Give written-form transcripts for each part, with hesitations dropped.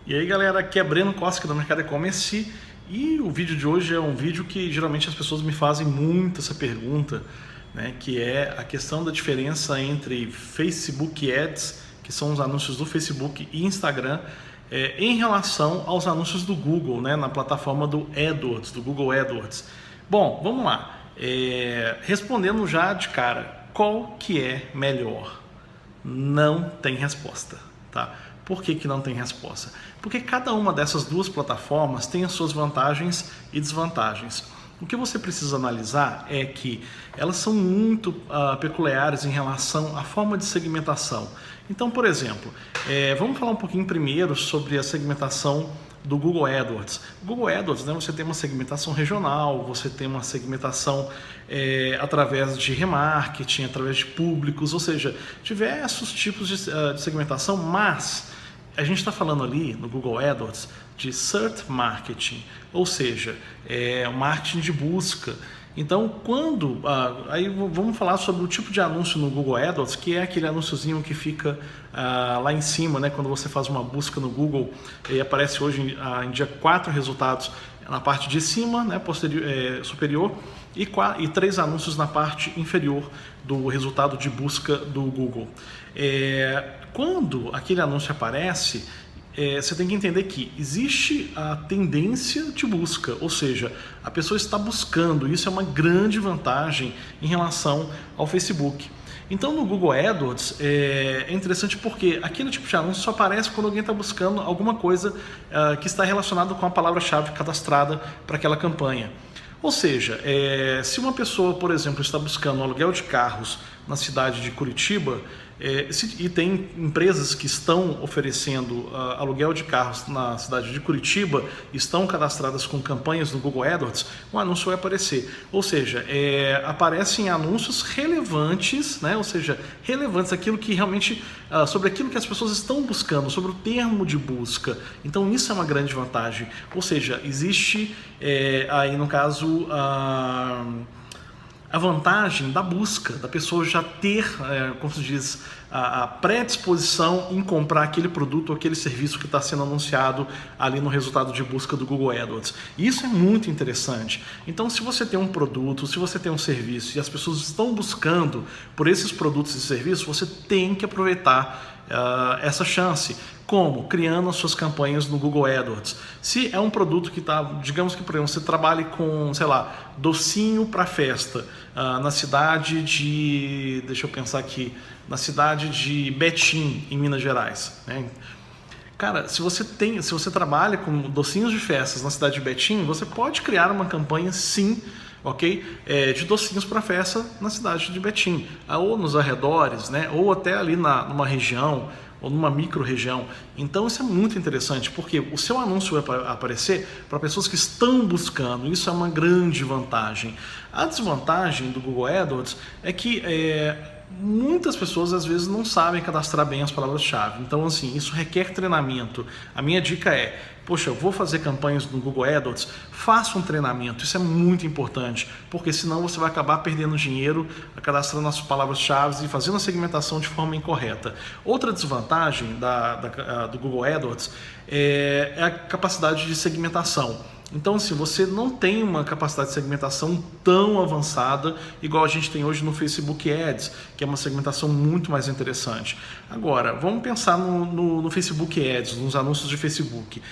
E aí galera, aqui é Breno Costa do Mercado E-Commerce e o vídeo de hoje é um vídeo que geralmente as pessoas me fazem muito essa pergunta, né, que é a questão da diferença entre Facebook Ads, que são os anúncios do Facebook e Instagram, em relação aos anúncios do Google, né, na plataforma do AdWords, do Google AdWords. Bom, vamos lá. Respondendo já de cara, qual que é melhor? Não tem resposta, tá? Por que não tem resposta? Porque cada uma dessas duas plataformas tem as suas vantagens e desvantagens. O que você precisa analisar é que elas são muito peculiares em relação à forma de segmentação. Então, por exemplo, vamos falar um pouquinho primeiro sobre a segmentação do Google AdWords. O Google AdWords, né, você tem uma segmentação regional, você tem uma segmentação através de remarketing, através de públicos, ou seja, diversos tipos de segmentação, mas a gente está falando ali no Google AdWords de Search Marketing, ou seja, marketing de busca. Então, aí vamos falar sobre o tipo de anúncio no Google AdWords, que é aquele anúnciozinho que fica lá em cima, né? Quando você faz uma busca no Google e aparece hoje em dia 4 resultados na parte de cima, né, superior, e 3 anúncios na parte inferior do resultado de busca do Google. Quando aquele anúncio aparece, você tem que entender que existe a tendência de busca, ou seja, a pessoa está buscando. Isso é uma grande vantagem em relação ao Facebook. Então no Google AdWords é interessante porque aquele tipo de anúncio só aparece quando alguém está buscando alguma coisa que está relacionada com a palavra-chave cadastrada para aquela campanha. Ou seja, se uma pessoa, por exemplo, está buscando um aluguel de carros na cidade de Curitiba, e tem empresas que estão oferecendo aluguel de carros na cidade de Curitiba, estão cadastradas com campanhas no Google AdWords, um anúncio vai aparecer. Ou seja, aparecem anúncios relevantes, né? Ou seja, relevantes aquilo que realmente, sobre aquilo que as pessoas estão buscando, sobre o termo de busca. Então isso é uma grande vantagem. Ou seja, existe aí no caso a vantagem da busca, da pessoa já ter, como se diz, a predisposição em comprar aquele produto ou aquele serviço que está sendo anunciado ali no resultado de busca do Google AdWords. E isso é muito interessante. Então, se você tem um produto, se você tem um serviço e as pessoas estão buscando por esses produtos e serviços, você tem que aproveitar essa chance. Como? Criando as suas campanhas no Google AdWords. Se é um produto que está, digamos que, por exemplo, você trabalhe com, sei lá, docinho para festa, na cidade de, deixa eu pensar aqui, na cidade de Betim, em Minas Gerais, né? Cara, se você trabalha com docinhos de festas na cidade de Betim, você pode criar uma campanha, sim, ok? De docinhos para festa na cidade de Betim, ou nos arredores, né? Ou até ali numa região, ou numa micro-região. Então isso é muito interessante, porque o seu anúncio vai aparecer para pessoas que estão buscando. Isso é uma grande vantagem. A desvantagem do Google AdWords é que muitas pessoas às vezes não sabem cadastrar bem as palavras-chave. Então, assim, isso requer treinamento. A minha dica é, poxa, eu vou fazer campanhas no Google AdWords, faça um treinamento. Isso é muito importante, porque senão você vai acabar perdendo dinheiro cadastrando as palavras-chave e fazendo a segmentação de forma incorreta. Outra desvantagem do Google AdWords é a capacidade de segmentação. Então, assim, você não tem uma capacidade de segmentação tão avançada igual a gente tem hoje no Facebook Ads, que é uma segmentação muito mais interessante. Agora, vamos pensar no Facebook Ads, nos anúncios de Facebook.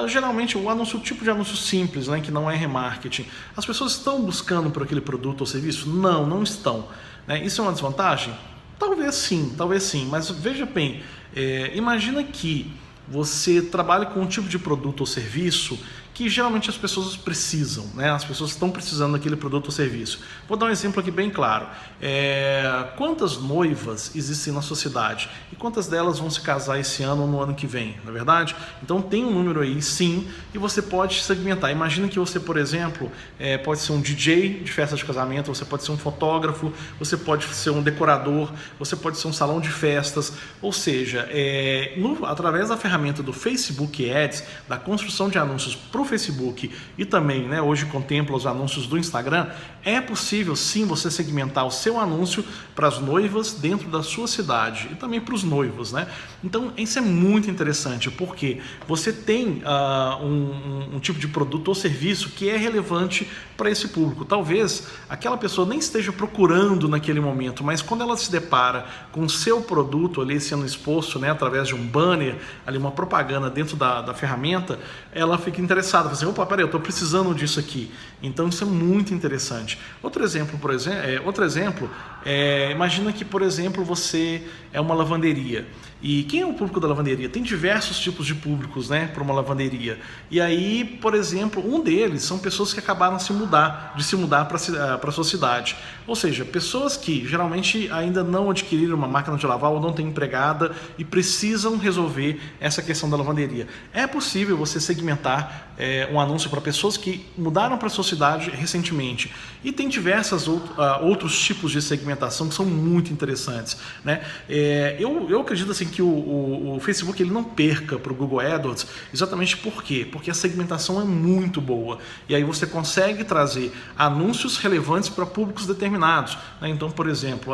Geralmente, o tipo de anúncio simples, né, que não é remarketing, as pessoas estão buscando por aquele produto ou serviço? Não, não estão. Né? Isso é uma desvantagem? Talvez sim, mas veja bem, imagina que você trabalha com um tipo de produto ou serviço que geralmente as pessoas precisam, né? As pessoas estão precisando daquele produto ou serviço. Vou dar um exemplo aqui bem claro. Quantas noivas existem na sociedade? E quantas delas vão se casar esse ano ou no ano que vem, não é verdade? Então tem um número aí, sim, e você pode segmentar. Imagina que você, por exemplo, pode ser um DJ de festa de casamento, você pode ser um fotógrafo, você pode ser um decorador, você pode ser um salão de festas, ou seja, através da ferramenta do Facebook Ads, da construção de anúncios para o Facebook e também, né, hoje contempla os anúncios do Instagram, é possível sim você segmentar o seu anúncio para as noivas dentro da sua cidade e também para os noivos, né? Então isso é muito interessante porque você tem um tipo de produto ou serviço que é relevante para esse público. Talvez aquela pessoa nem esteja procurando naquele momento, mas quando ela se depara com o seu produto ali sendo exposto, né, através de um banner, ali uma propaganda dentro da ferramenta, ela fica interessada, fala assim, opa, peraí, eu estou precisando disso aqui. Então isso é muito interessante. Outro exemplo, imagina que, por exemplo, você é uma lavanderia. E quem é o público da lavanderia? Tem diversos tipos de públicos, né, para uma lavanderia. E aí, por exemplo, um deles são pessoas que acabaram de se mudar para a sua cidade. Ou seja, pessoas que geralmente ainda não adquiriram uma máquina de lavar ou não têm empregada e precisam resolver essa questão da lavanderia. É possível você segmentar um anúncio para pessoas que mudaram para a sua cidade recentemente. E tem diversos outros tipos de segmentação que são muito interessantes, né? Eu acredito assim que o Facebook ele não perca para o Google AdWords, exatamente por quê? Porque a segmentação é muito boa e aí você consegue trazer anúncios relevantes para públicos determinados, né? Então, por exemplo,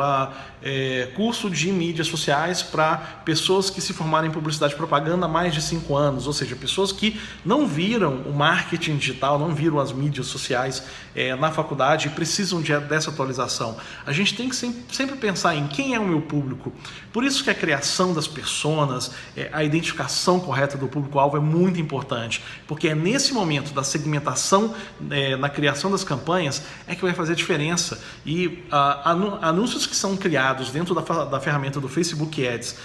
curso de mídias sociais para pessoas que se formaram em publicidade e propaganda há mais de 5 anos, ou seja, pessoas que não viram o marketing digital, não viram as mídias sociais na faculdade e precisam dessa atualização. A gente tem que sempre pensar em quem é o meu público. Por isso que a criação das personas, a identificação correta do público-alvo é muito importante, porque é nesse momento da segmentação, na criação das campanhas, é que vai fazer a diferença. E anúncios que são criados dentro da ferramenta do Facebook Ads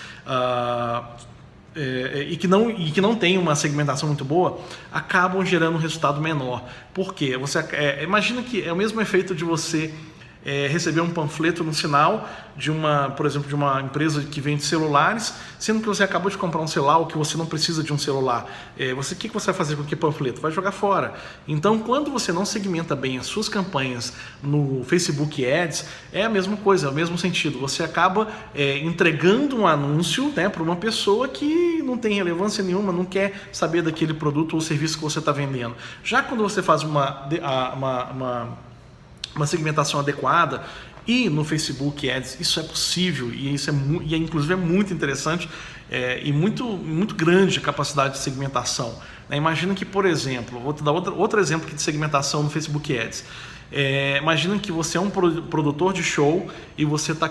e que não tem uma segmentação muito boa, acabam gerando um resultado menor. Por quê? Imagina que é o mesmo efeito de você receber um panfleto no sinal por exemplo, de uma empresa que vende celulares, sendo que você acabou de comprar um celular ou que você não precisa de um celular. O que você vai fazer com aquele panfleto? Vai jogar fora. Então, quando você não segmenta bem as suas campanhas no Facebook Ads, é a mesma coisa, é o mesmo sentido. Você acaba entregando um anúncio, né, para uma pessoa que não tem relevância nenhuma, não quer saber daquele produto ou serviço que você está vendendo. Já quando você faz uma segmentação adequada, e no Facebook Ads isso é possível, e inclusive é muito interessante e muito grande a capacidade de segmentação, né? Imagina que, por exemplo, vou te dar outro exemplo aqui de segmentação no Facebook Ads. Imagina que você é um produtor de show e você está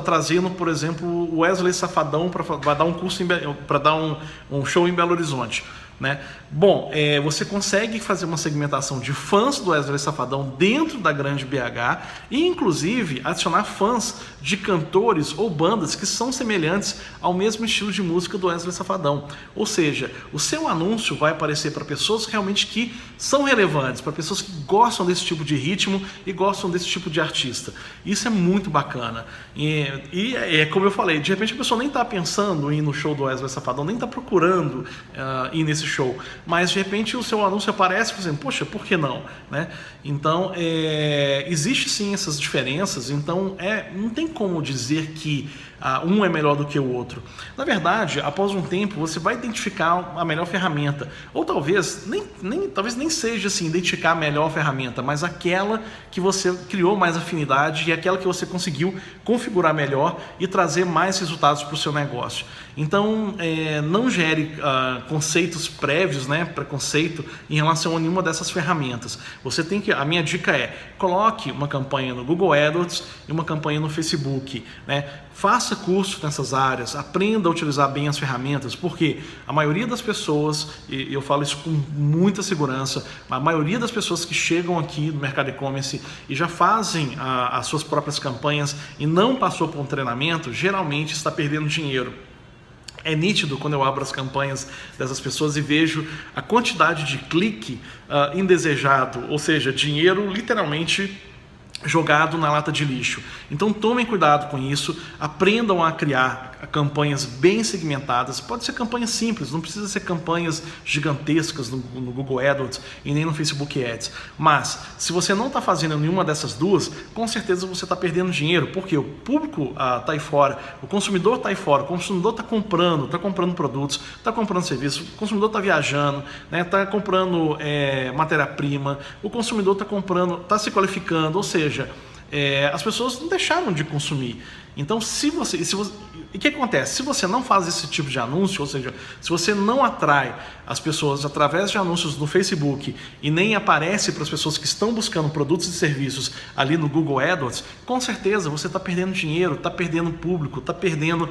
trazendo, por exemplo, o Wesley Safadão para dar um curso para dar um show em Belo Horizonte, né? Bom, você consegue fazer uma segmentação de fãs do Wesley Safadão dentro da grande BH e inclusive adicionar fãs de cantores ou bandas que são semelhantes ao mesmo estilo de música do Wesley Safadão. Ou seja, o seu anúncio vai aparecer para pessoas realmente que são relevantes, para pessoas que gostam desse tipo de ritmo e gostam desse tipo de artista. Isso é muito bacana. E como eu falei, de repente a pessoa nem está pensando em ir no show do Wesley Safadão, nem está procurando ir nesse show, mas de repente o seu anúncio aparece dizendo, poxa, por que não? Né? Então, existe sim essas diferenças, então não tem como dizer que um é melhor do que o outro. Na verdade, após um tempo, você vai identificar a melhor ferramenta, ou talvez nem seja assim, identificar a melhor ferramenta, mas aquela que você criou mais afinidade e aquela que você conseguiu configurar melhor e trazer mais resultados para o seu negócio. Então, não gere conceitos prévios, né, preconceito em relação a nenhuma dessas ferramentas. A minha dica coloque uma campanha no Google AdWords e uma campanha no Facebook, né? Faça curso nessas áreas, aprenda a utilizar bem as ferramentas, porque a maioria das pessoas, e eu falo isso com muita segurança, a maioria das pessoas que chegam aqui no mercado e-commerce e já fazem as suas próprias campanhas e não passou por um treinamento, geralmente está perdendo dinheiro. É nítido quando eu abro as campanhas dessas pessoas e vejo a quantidade de clique indesejado, ou seja, dinheiro literalmente jogado na lata de lixo. Então tomem cuidado com isso, aprendam a criar campanhas bem segmentadas. Pode ser campanhas simples, não precisa ser campanhas gigantescas no Google AdWords e nem no Facebook Ads. Mas se você não está fazendo nenhuma dessas duas, com certeza você está perdendo dinheiro, porque o público está aí fora, o consumidor está aí fora, o consumidor está comprando produtos, está comprando serviços, o consumidor está viajando, está comprando matéria-prima, o consumidor está comprando, está se qualificando, ou seja, as pessoas não deixaram de consumir. Então, o que acontece? Se você não faz esse tipo de anúncio, ou seja, se você não atrai as pessoas através de anúncios no Facebook e nem aparece para as pessoas que estão buscando produtos e serviços ali no Google AdWords, com certeza você está perdendo dinheiro, está perdendo público, está perdendo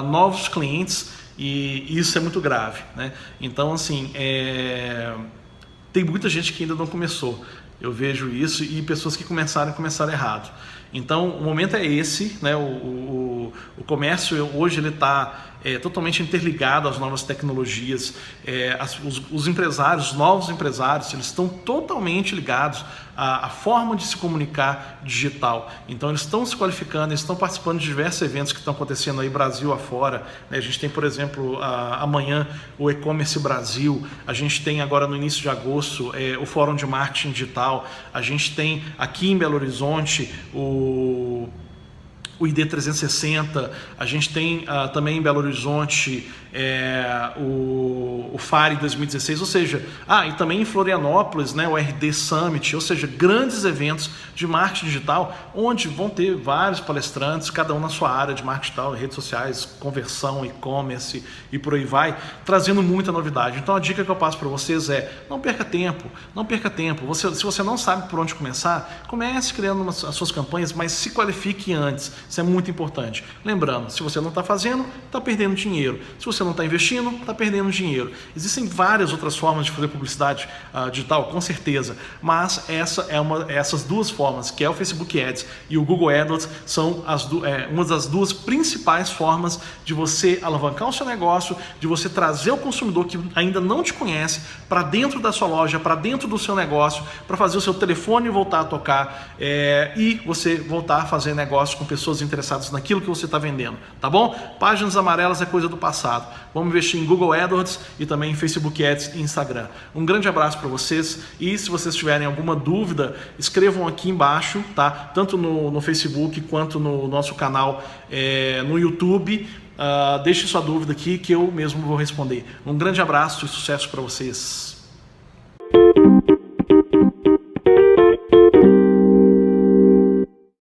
novos clientes, e isso é muito grave, né? Então, assim, tem muita gente que ainda não começou. Eu vejo isso, e pessoas que começaram errado. Então, o momento é esse, né? O comércio hoje ele está totalmente interligado às novas tecnologias. Os empresários, os novos empresários, eles estão totalmente ligados à forma de se comunicar digital. Então, eles estão se qualificando, eles estão participando de diversos eventos que estão acontecendo aí Brasil afora, né? A gente tem, por exemplo, amanhã o E-Commerce Brasil, a gente tem agora no início de agosto o Fórum de Marketing Digital, a gente tem aqui em Belo Horizonte o ID 360, a gente tem também em Belo Horizonte o FARE 2016, ou seja, e também em Florianópolis, né, o RD Summit, ou seja, grandes eventos de marketing digital, onde vão ter vários palestrantes, cada um na sua área de marketing digital, redes sociais, conversão, e-commerce e por aí vai, trazendo muita novidade. Então a dica que eu passo para vocês é: não perca tempo, não perca tempo. Se você não sabe por onde começar, comece criando as suas campanhas, mas se qualifique antes. Isso é muito importante. Lembrando, se você não está fazendo, está perdendo dinheiro. Se você não está investindo, está perdendo dinheiro. Existem várias outras formas de fazer publicidade digital, com certeza, mas essas duas formas, que é o Facebook Ads e o Google AdWords, são uma das duas principais formas de você alavancar o seu negócio, de você trazer o consumidor que ainda não te conhece para dentro da sua loja, para dentro do seu negócio, para fazer o seu telefone voltar a tocar e você voltar a fazer negócio com pessoas interessadas naquilo que você está vendendo, tá bom? Páginas amarelas é coisa do passado. Vamos investir em Google AdWords e também em Facebook Ads e Instagram. Um grande abraço para vocês, e se vocês tiverem alguma dúvida, escrevam aqui embaixo, tá? Tanto no Facebook quanto no nosso canal no YouTube. Deixe sua dúvida aqui que eu mesmo vou responder. Um grande abraço e sucesso para vocês.